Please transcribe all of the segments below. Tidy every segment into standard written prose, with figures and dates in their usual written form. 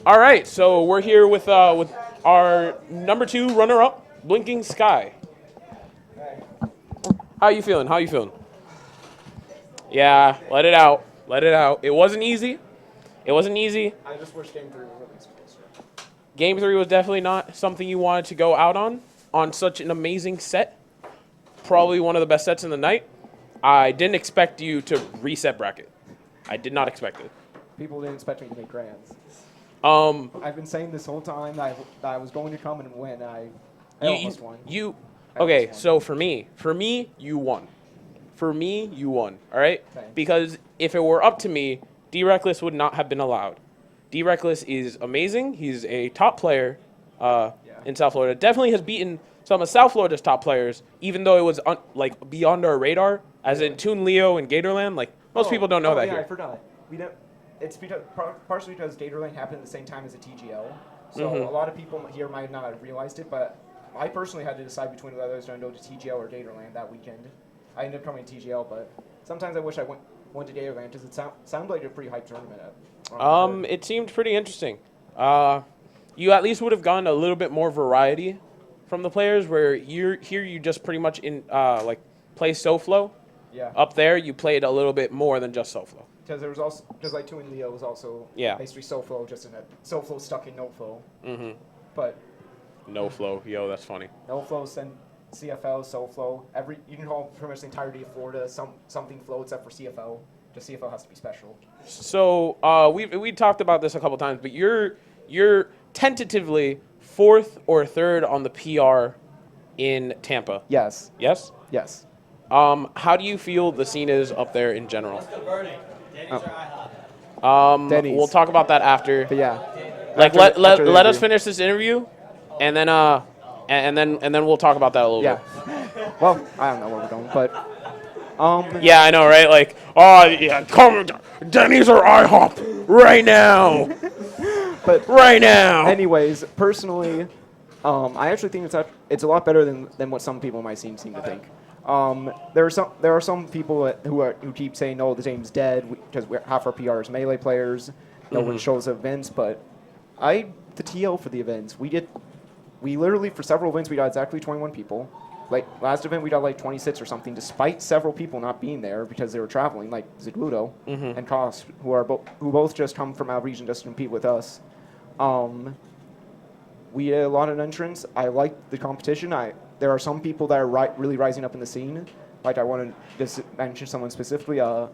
All right, so we're here with our number 2 runner-up, Blinking Sky. How you feeling? How you feeling? Yeah, let it out. Let it out. It wasn't easy. It wasn't easy. I just wish Game 3 were released closer. Game 3 was definitely not something you wanted to go out on such an amazing set. Probably one of the best sets in the night. I didn't expect you to reset bracket. I did not expect it. People didn't expect me to make grands. I've been saying this whole time that I was going to come and win. I almost won. Okay, so for me, you won. For me, you won. All right? Thanks. Because if it were up to me, D-Reckless would not have been allowed. D-Reckless is amazing. He's a top player in South Florida. Definitely has beaten some of South Florida's top players, even though it was beyond our radar, as in Toon Leo and Gatorland. Like, most people don't know that here. I forgot. We don't. It's because partially because Gatorland happened at the same time as the TGL, so a lot of people here might not have realized it. But I personally had to decide between whether I was going to go to TGL or Gatorland that weekend. I ended up coming to TGL, but sometimes I wish I went to Gatorland because it sounded like a pretty hype tournament. It seemed pretty interesting. You at least would have gotten a little bit more variety from the players, where you just pretty much play SoFlo. Yeah. Up there, you played a little bit more than just SoFlo. Because there was also like Toon Leo was also basically SoFlo, just in a SoFlo stuck in NoFlo. Mm-hmm. But NoFlo, yo, that's funny. NoFlo, CFL, SoFlo, you can call pretty much the entirety of Florida something flow except for CFL. Just CFL has to be special. So we talked about this a couple times, but you're tentatively 4th or 3rd on the PR in Tampa. Yes. Yes? Yes. How do you feel the scene is up there in general? Denny's. We'll talk about that after. But yeah. Let us finish this interview, and then we'll talk about that a little bit. Yeah. Well, I don't know where we're going, but yeah, I know, right? Like, come Denny's or IHOP right now. But right now. Anyways, personally, I actually think it's a lot better than what some people in my scene seem to think. There are some people who keep saying, "No, the game's dead," because half our PR is melee players. No one shows events, but the TL for the events, we literally for several events we got exactly 21 people. Like last event we got like 26 or something, despite several people not being there because they were traveling, like Zigludo and Koss, who both just come from our region just to compete with us. We had a lot of entrants. I liked the competition. There are some people that are really rising up in the scene. Like I want to just mention someone specifically, a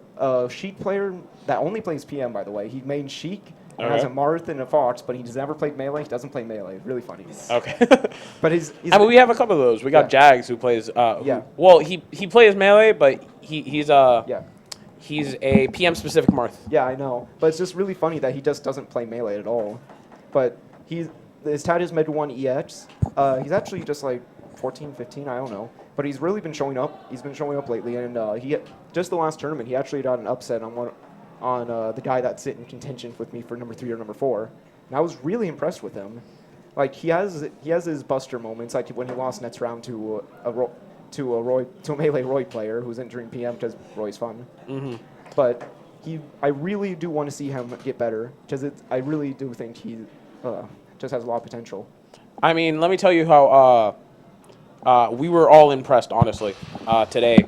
Sheik player that only plays PM, by the way. He main Sheik and has a Marth and a Fox, but he's never played melee. He doesn't play melee. Really funny. Okay. But he's we have a couple of those. We got Jags who plays. Well, he plays melee, but he's a PM specific Marth. Yeah, I know. But it's just really funny that he just doesn't play melee at all. But his tag is Med 1 EX. He's actually just like 14, 15, I don't know. But he's really been showing up. He's been showing up lately, and just the last tournament, he actually got an upset on the guy that's in contention with me for number 3 or number 4. And I was really impressed with him. Like he has his buster moments, like when he lost next round to a melee Roy player who's entering PM because Roy's fun. Mm-hmm. But I really do want to see him get better because I really do think he just has a lot of potential. I mean, let me tell you how we were all impressed, honestly, today.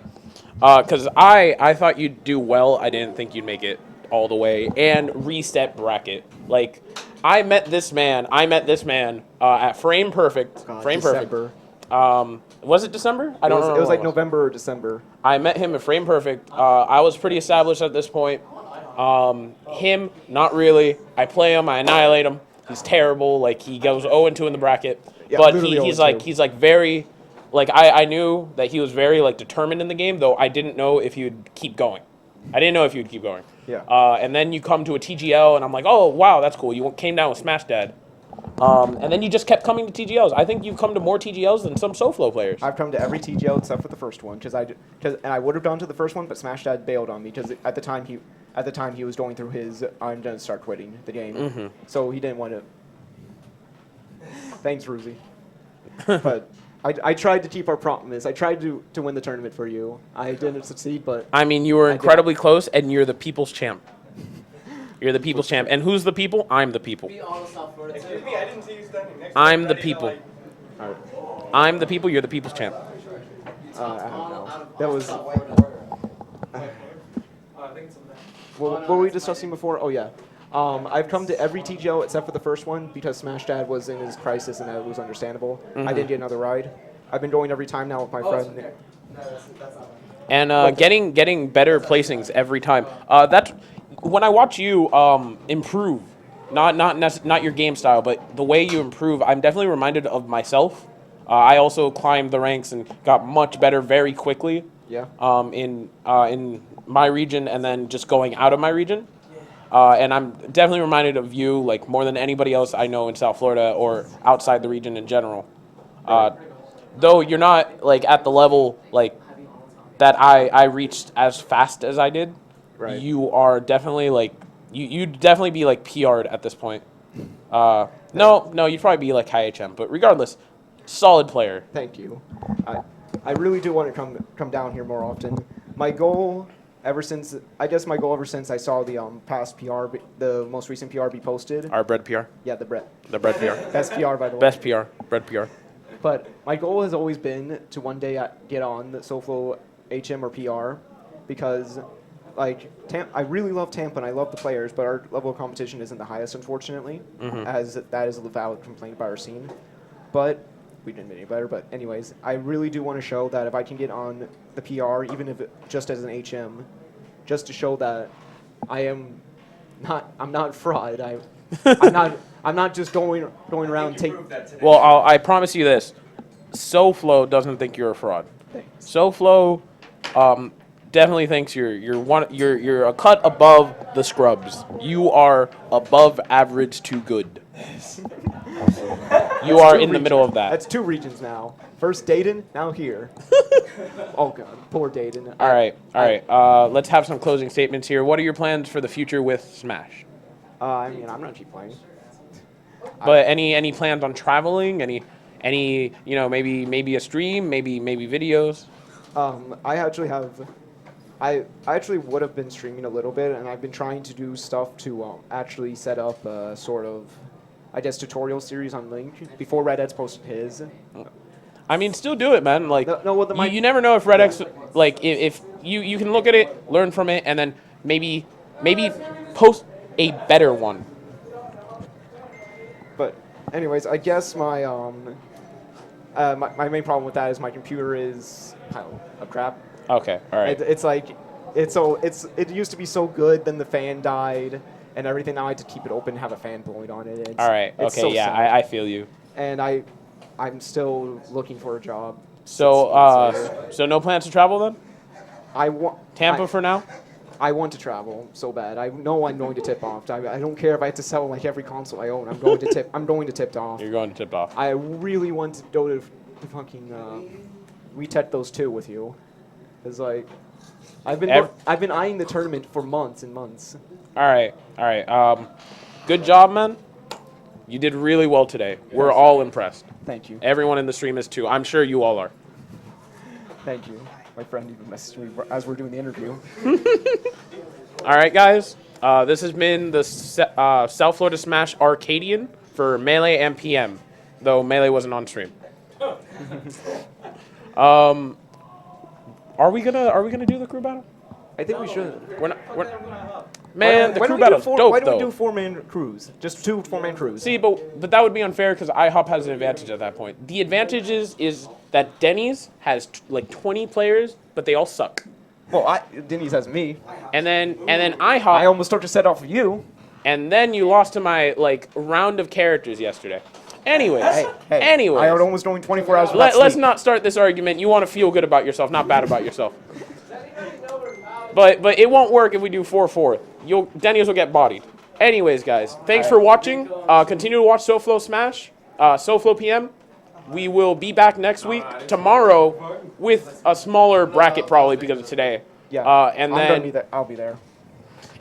Because I thought you'd do well. I didn't think you'd make it all the way and reset bracket. Like, I met this man at Frame Perfect. Frame December. Perfect. Was it December? I don't know. It was like November or December. I met him at Frame Perfect. I was pretty established at this point. Him, not really. I play him. I annihilate him. He's terrible. Like, he goes 0-2 in the bracket. Yeah, but he's like very... Like, I knew that he was very, like, determined in the game, though I didn't know if he would keep going. Yeah. And then you come to a TGL, and I'm like, oh, wow, that's cool. You came down with Smash Dad. And then you just kept coming to TGLs. I think you've come to more TGLs than some SoFlo players. I've come to every TGL except for the first one, and I would have gone to the first one, but Smash Dad bailed on me because at the time he was going through his I'm gonna start quitting the game, so he didn't want to. Thanks, Ruzi. But I tried to keep our promise. I tried to win the tournament for you. I didn't succeed, but I mean, you were incredibly close, and you're the people's champ. You're the people's champ. And who's the people? I'm the people. Excuse me, I didn't see you standing next to I'm the Betty, people. like- All right. I'm the people. You're the people's champ. I don't know. That was. What were we discussing before? Oh yeah. I've come to every TGO except for the first one because Smash Dad was in his crisis and that was understandable. I didn't get another ride. I've been going every time now with my friend. And getting better placings every time. That's when I watch you improve. Not your game style, but the way you improve. I'm definitely reminded of myself. I also climbed the ranks and got much better very quickly. Yeah. In my region and then just going out of my region. And I'm definitely reminded of you like more than anybody else I know in South Florida or outside the region in general. Though you're not like at the level like that I reached as fast as I did. Right. You are definitely like you'd definitely be like PR'd at this point. No, you'd probably be like high HM, but regardless, solid player. Thank you. I really do want to come down here more often. My goal ever since I saw the past PR, the most recent PR be posted. Our bread PR. Yeah, the bread PR. best PR by the way. Best PR. Bread PR. But my goal has always been to one day get on the SoFlo HM or PR, because like I really love Tampa and I love the players, but our level of competition isn't the highest, unfortunately, as that is a valid complaint by our scene. But we didn't get any better. But anyways, I really do want to show that if I can get on the PR, even if just as an HM, just to show that I'm not fraud. I'm not just going around taking. Well, I promise you this: SoFlo doesn't think you're a fraud. SoFlo definitely thinks you're a cut above the scrubs. You are above average to good. You are in the middle of that. That's 2 regions now. First Dayton, now here. Oh god, poor Dayton. All right. Let's have some closing statements here. What are your plans for the future with Smash? I mean, I'm not keep playing. But any plans on traveling? Any maybe a stream, maybe videos? I actually would have been streaming a little bit, and I've been trying to do stuff to actually set up a sort of, I guess, tutorial series on Link before Red Ed's posted his. I mean, still do it, man. Like, you never know if Red X, like, if you can look at it, learn from it, and then maybe post a better one. But anyways, I guess my main problem with that is my computer is a crap. Okay, all right. It used to be so good, then the fan died and everything. Now I have to keep it open and have a fan blowing on it. All right, okay, so yeah, sad. I feel you. And I'm still looking for a job. So so no plans to travel then? I want Tampa for now? I want to travel so bad. I know I'm going to tip off. I don't care if I have to sell like every console I own. I'm going to tip off. You're going to tip off. I really want to go to fucking retech those 2 with you. Cause like I've been eyeing the tournament for months and months. All right. Good job, man. You did really well today. We're all impressed. Thank you. Everyone in the stream is too. I'm sure you all are. Thank you. My friend even messaged me as we're doing the interview. All right, guys. This has been the South Florida Smash Arcadian for Melee and PM, though Melee wasn't on stream. Are we gonna do the crew battle? I think we should. Man, the crew battle's dope, why don't we though. do 4-man crews? Just 2 4-man crews. See, but that would be unfair because IHOP has an advantage at that point. The advantage is that Denny's has like 20 players, but they all suck. Well, Denny's has me. And then IHOP. I almost took a set off of you. And then you lost to my like round of characters yesterday. Anyways, anyways. I was almost going 24 hours without Let's sleep. not start this argument. You want to feel good about yourself, not bad about yourself. But it won't work if we do 4-4. Denny's will get bodied. Anyways, guys, thanks for watching. Continue to watch SoFlo Smash, SoFlo PM. We will be back next week, tomorrow, with a smaller bracket probably because of today. Yeah, and then I'll be there.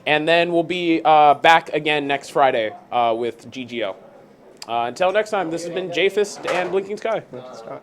And then we'll be back again next Friday with GGO. Until next time, this has been Jfist and Blinking Sky. Scott.